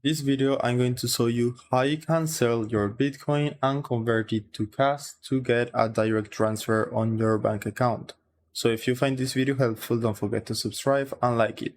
This video I'm going to show you how you can sell your Bitcoin and convert it to cash to get a direct transfer on your bank account. So if you find this video helpful, don't forget to subscribe and like it.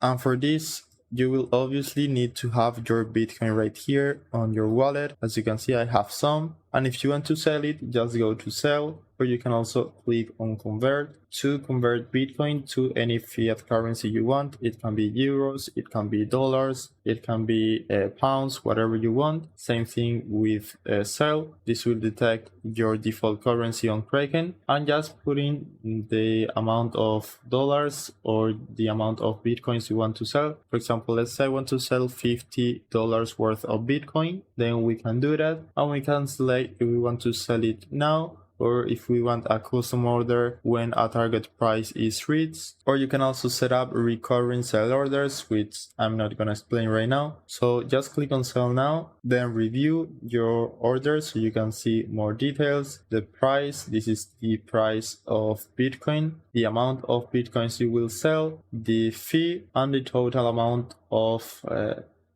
And for this, you will obviously need to have your Bitcoin right here on your wallet. As you can see, I have some. And if you want to sell it, just go to sell, or you can also click on convert to convert Bitcoin to any fiat currency you want. It can be euros, it can be dollars, it can be pounds, whatever you want. Same thing with sell. This will detect your default currency on Kraken and just put in the amount of dollars or the amount of Bitcoins you want to sell. For example, let's say I want to sell $50 worth of Bitcoin, then we can do that and we can select if we want to sell it now or if we want a custom order when a target price is reached. Or you can also set up recurring sell orders, which I'm not gonna explain right now. So just click on sell now, then review your order so you can see more details. The price, this is the price of Bitcoin, the amount of Bitcoins you will sell, the fee, and the total amount of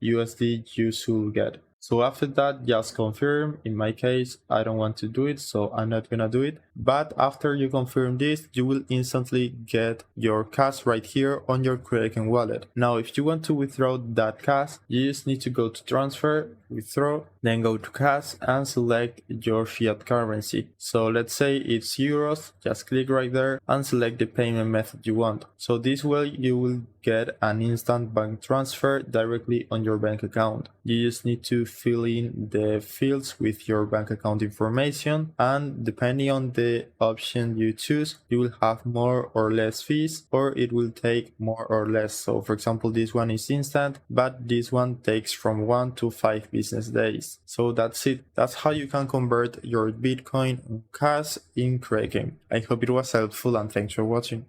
USD you should get. So after that, just confirm. In my case, I don't want to do it, so I'm not gonna do it. But after you confirm this, you will instantly get your cash right here on your Kraken wallet. Now, if you want to withdraw that cash, you just need to go to transfer, withdraw, then go to cash and select your fiat currency. So let's say it's euros, just click right there and select the payment method you want. So this way you will get an instant bank transfer directly on your bank account. You just need to fill in the fields with your bank account information, and depending on the option you choose, you will have more or less fees, or it will take more or less. So for example, this one is instant, but this one takes from 1 to 5 business days. So that's it. That's how you can convert your Bitcoin cash in Kraken. I hope it was helpful and thanks for watching.